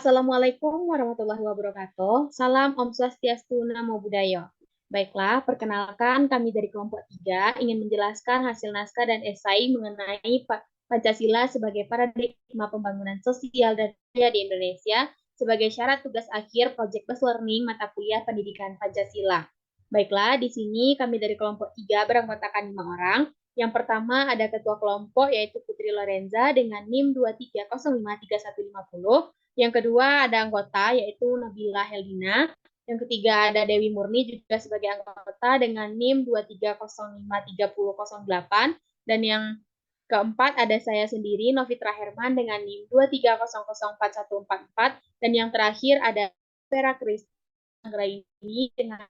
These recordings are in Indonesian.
Assalamualaikum warahmatullahi wabarakatuh. Salam Om Swastiastu, Namo Buddhaya. Baiklah, perkenalkan kami dari kelompok 3 ingin menjelaskan hasil naskah dan esai mengenai Pancasila sebagai paradigma pembangunan sosial dan budaya di Indonesia sebagai syarat tugas akhir Project Based Learning mata kuliah pendidikan Pancasila. Baiklah, di sini kami dari kelompok 3 beranggotakan 5 orang. Yang pertama ada ketua kelompok yaitu Putri Lorenza dengan NIM 23053150. Yang kedua ada anggota yaitu Nabila Helina. Yang ketiga ada Dewi Murni juga sebagai anggota dengan NIM 23053008. Dan yang keempat ada saya sendiri Novitra Herman dengan NIM 23004144. Dan yang terakhir ada Vera Kristina ini dengan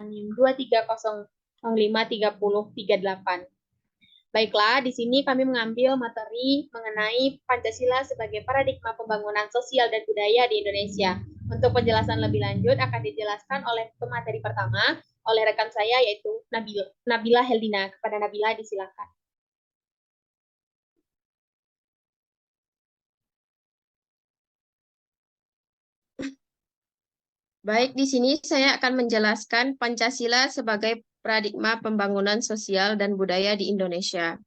NIM 23053038. Baiklah, di sini kami mengambil materi mengenai Pancasila sebagai paradigma pembangunan sosial dan budaya di Indonesia. Untuk penjelasan lebih lanjut akan dijelaskan oleh pemateri pertama oleh rekan saya yaitu Nabila Heldina. Kepada Nabila disilakan. Baik, di sini saya akan menjelaskan Pancasila sebagai paradigma pembangunan sosial dan budaya di Indonesia.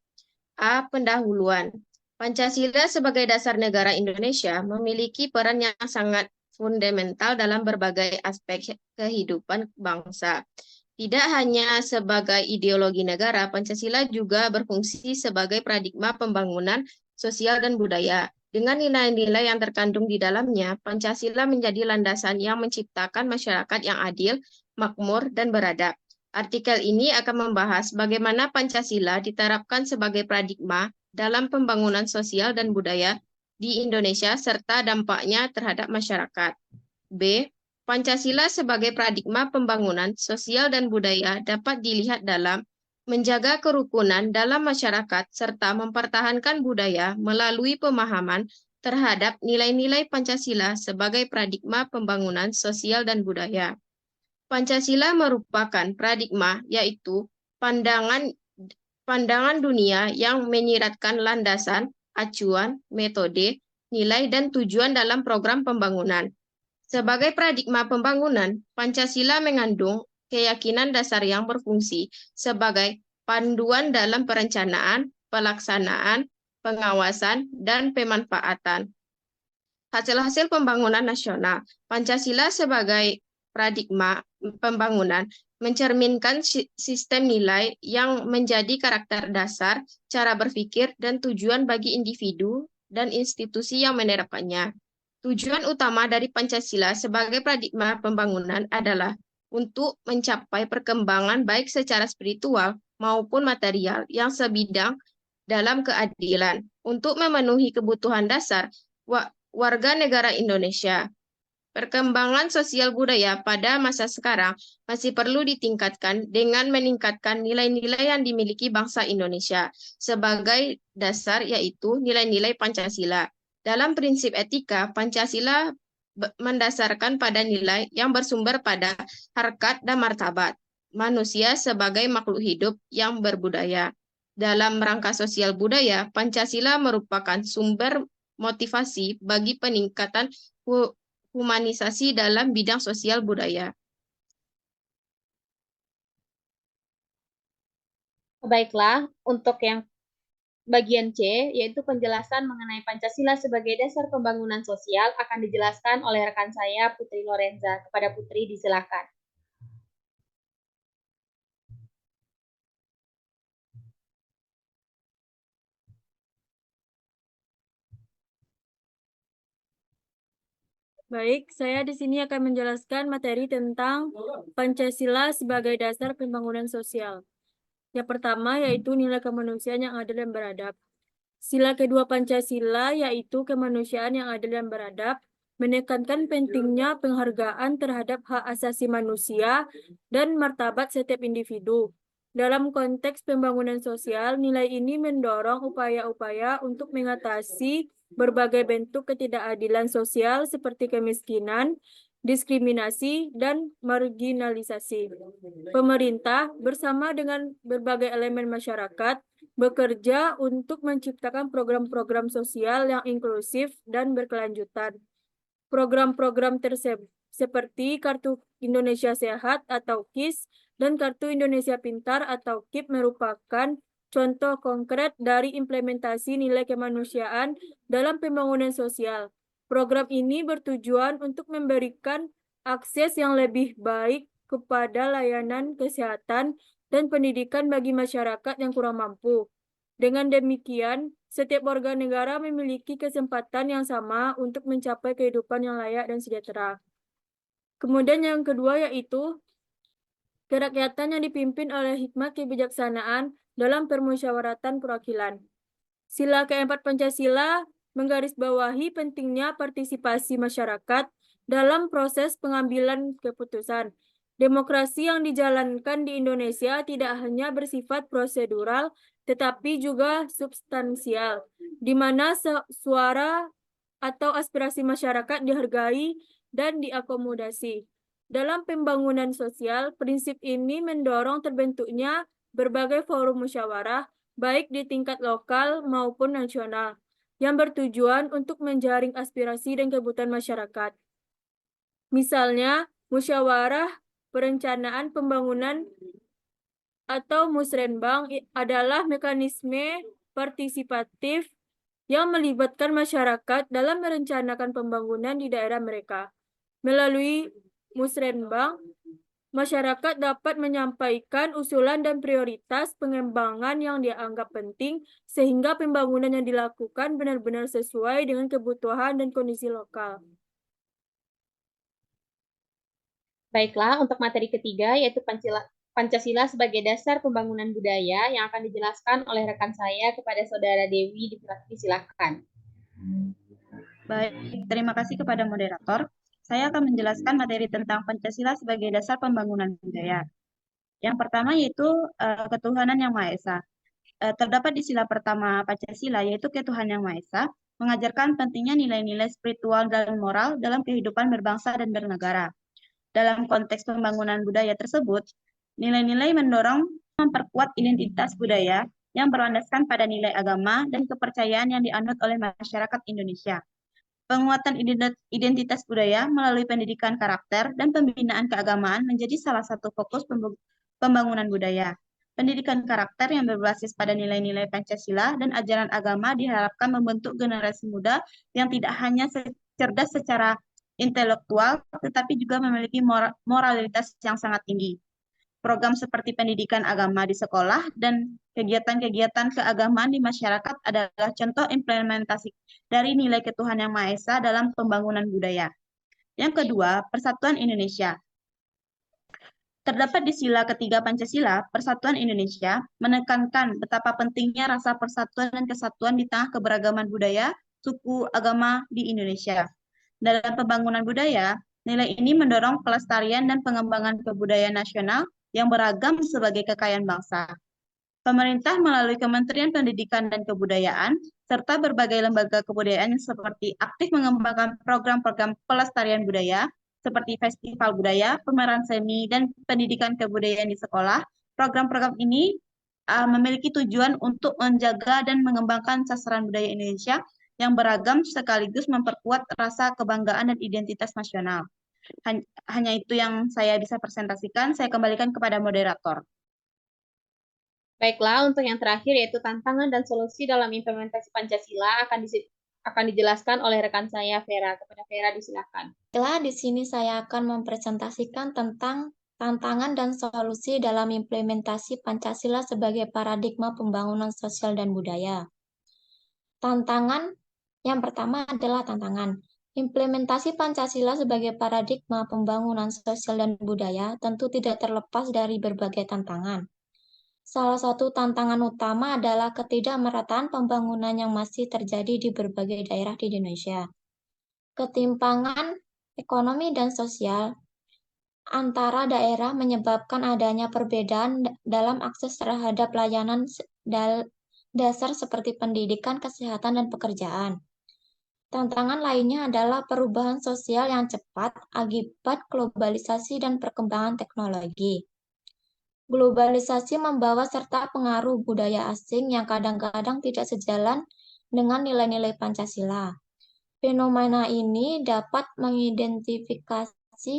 A. Pendahuluan. Pancasila sebagai dasar negara Indonesia memiliki peran yang sangat fundamental dalam berbagai aspek kehidupan bangsa. Tidak hanya sebagai ideologi negara, Pancasila juga berfungsi sebagai paradigma pembangunan sosial dan budaya. Dengan nilai-nilai yang terkandung di dalamnya, Pancasila menjadi landasan yang menciptakan masyarakat yang adil, makmur, dan beradab. Artikel ini akan membahas bagaimana Pancasila diterapkan sebagai paradigma dalam pembangunan sosial dan budaya di Indonesia serta dampaknya terhadap masyarakat. B. Pancasila sebagai paradigma pembangunan sosial dan budaya dapat dilihat dalam menjaga kerukunan dalam masyarakat serta mempertahankan budaya melalui pemahaman terhadap nilai-nilai Pancasila sebagai paradigma pembangunan sosial dan budaya. Pancasila merupakan paradigma, yaitu pandangan dunia yang menyiratkan landasan, acuan, metode, nilai, dan tujuan dalam program pembangunan. Sebagai paradigma pembangunan, Pancasila mengandung keyakinan dasar yang berfungsi sebagai panduan dalam perencanaan, pelaksanaan, pengawasan, dan pemanfaatan hasil-hasil pembangunan nasional. Pancasila sebagai paradigma pembangunan mencerminkan sistem nilai yang menjadi karakter dasar, cara berpikir, dan tujuan bagi individu dan institusi yang menerapkannya. Tujuan utama dari Pancasila sebagai paradigma pembangunan adalah untuk mencapai perkembangan baik secara spiritual maupun material yang sebidang dalam keadilan, untuk memenuhi kebutuhan dasar warga negara Indonesia. Perkembangan sosial budaya pada masa sekarang masih perlu ditingkatkan dengan meningkatkan nilai-nilai yang dimiliki bangsa Indonesia sebagai dasar, yaitu nilai-nilai Pancasila. Dalam prinsip etika, Pancasila mendasarkan pada nilai yang bersumber pada harkat dan martabat manusia sebagai makhluk hidup yang berbudaya. Dalam rangka sosial budaya, Pancasila merupakan sumber motivasi bagi peningkatan humanisasi dalam bidang sosial budaya. Baiklah, untuk yang bagian C, yaitu penjelasan mengenai Pancasila sebagai dasar pembangunan sosial akan dijelaskan oleh rekan saya Putri Lorenza. Kepada Putri disilakan. Baik, saya di sini akan menjelaskan materi tentang Pancasila sebagai dasar pembangunan sosial. Yang pertama yaitu nilai kemanusiaan yang adil dan beradab. Sila kedua Pancasila yaitu kemanusiaan yang adil dan beradab, menekankan pentingnya penghargaan terhadap hak asasi manusia dan martabat setiap individu. Dalam konteks pembangunan sosial, nilai ini mendorong upaya-upaya untuk mengatasi berbagai bentuk ketidakadilan sosial seperti kemiskinan, diskriminasi, dan marginalisasi. Pemerintah bersama dengan berbagai elemen masyarakat bekerja untuk menciptakan program-program sosial yang inklusif dan berkelanjutan. program-program tersebut seperti Kartu Indonesia Sehat atau KIS dan Kartu Indonesia Pintar atau KIP merupakan contoh konkret dari implementasi nilai kemanusiaan dalam pembangunan sosial. Program ini bertujuan untuk memberikan akses yang lebih baik kepada layanan kesehatan dan pendidikan bagi masyarakat yang kurang mampu. Dengan demikian, setiap warga negara memiliki kesempatan yang sama untuk mencapai kehidupan yang layak dan sejahtera. Kemudian yang kedua yaitu kerakyatan yang dipimpin oleh hikmat kebijaksanaan dalam permusyawaratan perwakilan. Sila keempat Pancasila menggarisbawahi pentingnya partisipasi masyarakat dalam proses pengambilan keputusan. Demokrasi yang dijalankan di Indonesia tidak hanya bersifat prosedural, tetapi juga substansial, di mana suara atau aspirasi masyarakat dihargai dan diakomodasi. Dalam pembangunan sosial, prinsip ini mendorong terbentuknya berbagai forum musyawarah, baik di tingkat lokal maupun nasional, yang bertujuan untuk menjaring aspirasi dan kebutuhan masyarakat. Misalnya, musyawarah perencanaan pembangunan atau musrenbang adalah mekanisme partisipatif yang melibatkan masyarakat dalam merencanakan pembangunan di daerah mereka. Melalui musrenbang, masyarakat dapat menyampaikan usulan dan prioritas pengembangan yang dianggap penting sehingga pembangunan yang dilakukan benar-benar sesuai dengan kebutuhan dan kondisi lokal. Baiklah, untuk materi ketiga yaitu Pancasila sebagai dasar pembangunan budaya yang akan dijelaskan oleh rekan saya kepada Saudara Dewi. Disilakan. Baik, terima kasih kepada moderator. Saya akan menjelaskan materi tentang Pancasila sebagai dasar pembangunan budaya. Yang pertama yaitu ketuhanan yang Maha Esa. Terdapat di sila pertama Pancasila yaitu ketuhanan yang Maha Esa, mengajarkan pentingnya nilai-nilai spiritual dan moral dalam kehidupan berbangsa dan bernegara. Dalam konteks pembangunan budaya tersebut, nilai-nilai mendorong memperkuat identitas budaya yang berlandaskan pada nilai agama dan kepercayaan yang dianut oleh masyarakat Indonesia. Penguatan identitas budaya melalui pendidikan karakter dan pembinaan keagamaan menjadi salah satu fokus pembangunan budaya. Pendidikan karakter yang berbasis pada nilai-nilai Pancasila dan ajaran agama diharapkan membentuk generasi muda yang tidak hanya cerdas secara intelektual, tetapi juga memiliki moralitas yang sangat tinggi. Program seperti pendidikan agama di sekolah dan kegiatan-kegiatan keagamaan di masyarakat adalah contoh implementasi dari nilai ketuhanan yang Maha Esa dalam pembangunan budaya. Yang kedua, Persatuan Indonesia. Terdapat di sila ketiga Pancasila, Persatuan Indonesia menekankan betapa pentingnya rasa persatuan dan kesatuan di tengah keberagaman budaya, suku, agama di Indonesia. Dalam pembangunan budaya, nilai ini mendorong pelestarian dan pengembangan kebudayaan nasional yang beragam sebagai kekayaan bangsa. Pemerintah melalui Kementerian Pendidikan dan Kebudayaan, serta berbagai lembaga kebudayaan seperti aktif mengembangkan program-program pelestarian budaya, seperti festival budaya, pameran seni, dan pendidikan kebudayaan di sekolah. Program-program ini memiliki tujuan untuk menjaga dan mengembangkan sasaran budaya Indonesia yang beragam sekaligus memperkuat rasa kebanggaan dan identitas nasional. Hanya itu yang saya bisa presentasikan. Saya kembalikan kepada moderator. Baiklah, untuk yang terakhir yaitu tantangan dan solusi dalam implementasi Pancasila akan dijelaskan oleh rekan saya Vera. Kepada Vera disilakan. Baiklah, di sini saya akan mempresentasikan tentang tantangan dan solusi dalam implementasi Pancasila sebagai paradigma pembangunan sosial dan budaya. Tantangan yang pertama adalah tantangan. Implementasi Pancasila sebagai paradigma pembangunan sosial dan budaya tentu tidak terlepas dari berbagai tantangan. Salah satu tantangan utama adalah ketidakmerataan pembangunan yang masih terjadi di berbagai daerah di Indonesia. Ketimpangan ekonomi dan sosial antara daerah menyebabkan adanya perbedaan dalam akses terhadap layanan dasar seperti pendidikan, kesehatan, dan pekerjaan. Tantangan lainnya adalah perubahan sosial yang cepat akibat globalisasi dan perkembangan teknologi. Globalisasi membawa serta pengaruh budaya asing yang kadang-kadang tidak sejalan dengan nilai-nilai Pancasila. Fenomena ini dapat mengidentifikasi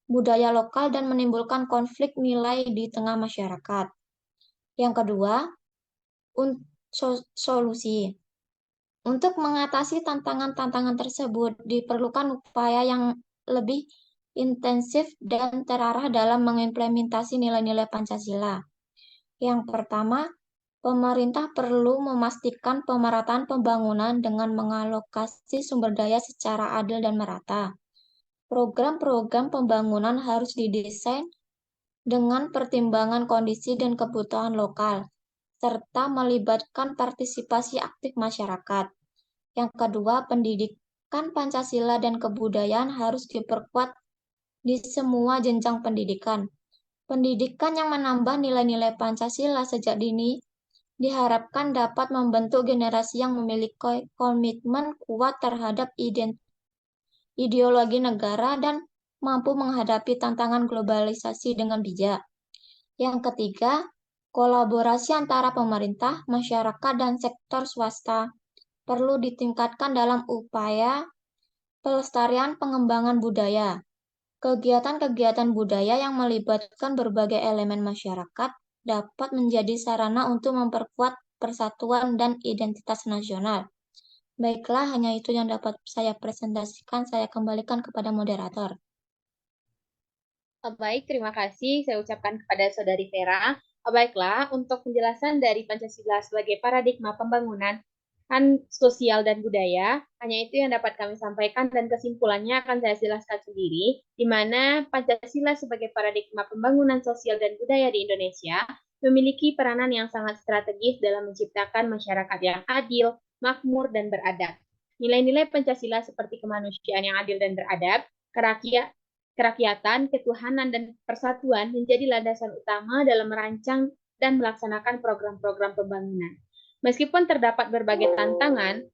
budaya lokal dan menimbulkan konflik nilai di tengah masyarakat. Yang kedua, solusi. Untuk mengatasi tantangan-tantangan tersebut, diperlukan upaya yang lebih intensif dan terarah dalam mengimplementasi nilai-nilai Pancasila. Yang pertama, pemerintah perlu memastikan pemerataan pembangunan dengan mengalokasi sumber daya secara adil dan merata. Program-program pembangunan harus didesain dengan pertimbangan kondisi dan kebutuhan lokal, serta melibatkan partisipasi aktif masyarakat. Yang kedua, pendidikan Pancasila dan kebudayaan harus diperkuat di semua jenjang pendidikan. Pendidikan yang menambah nilai-nilai Pancasila sejak dini diharapkan dapat membentuk generasi yang memiliki komitmen kuat terhadap ideologi negara dan mampu menghadapi tantangan globalisasi dengan bijak. Yang ketiga, kolaborasi antara pemerintah, masyarakat, dan sektor swasta perlu ditingkatkan dalam upaya pelestarian pengembangan budaya. Kegiatan-kegiatan budaya yang melibatkan berbagai elemen masyarakat dapat menjadi sarana untuk memperkuat persatuan dan identitas nasional. Baiklah, hanya itu yang dapat saya presentasikan. Saya kembalikan kepada moderator. Baik, terima kasih saya ucapkan kepada Saudari Vera. Baiklah, untuk penjelasan dari Pancasila sebagai paradigma pembangunan sosial dan budaya, hanya itu yang dapat kami sampaikan dan kesimpulannya akan saya jelaskan sendiri, di mana Pancasila sebagai paradigma pembangunan sosial dan budaya di Indonesia memiliki peranan yang sangat strategis dalam menciptakan masyarakat yang adil, makmur, dan beradab. Nilai-nilai Pancasila seperti kemanusiaan yang adil dan beradab, kerakyatan, ketuhanan, dan persatuan menjadi landasan utama dalam merancang dan melaksanakan program-program pembangunan. Meskipun terdapat berbagai tantangan,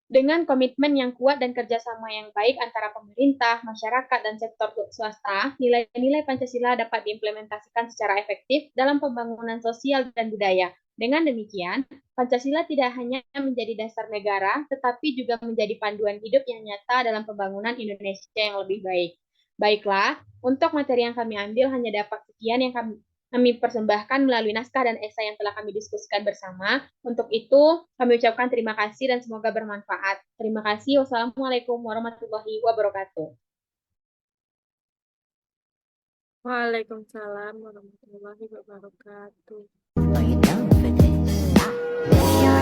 dengan komitmen yang kuat dan kerjasama yang baik antara pemerintah, masyarakat, dan sektor swasta, nilai-nilai Pancasila dapat diimplementasikan secara efektif dalam pembangunan sosial dan budaya. Dengan demikian, Pancasila tidak hanya menjadi dasar negara, tetapi juga menjadi panduan hidup yang nyata dalam pembangunan Indonesia yang lebih baik. Baiklah, untuk materi yang kami ambil hanya dapat sekian yang kami persembahkan melalui naskah dan esai yang telah kami diskusikan bersama. Untuk itu, kami ucapkan terima kasih dan semoga bermanfaat. Terima kasih. Wassalamualaikum warahmatullahi wabarakatuh. Waalaikumsalam warahmatullahi wabarakatuh. Are you down for this?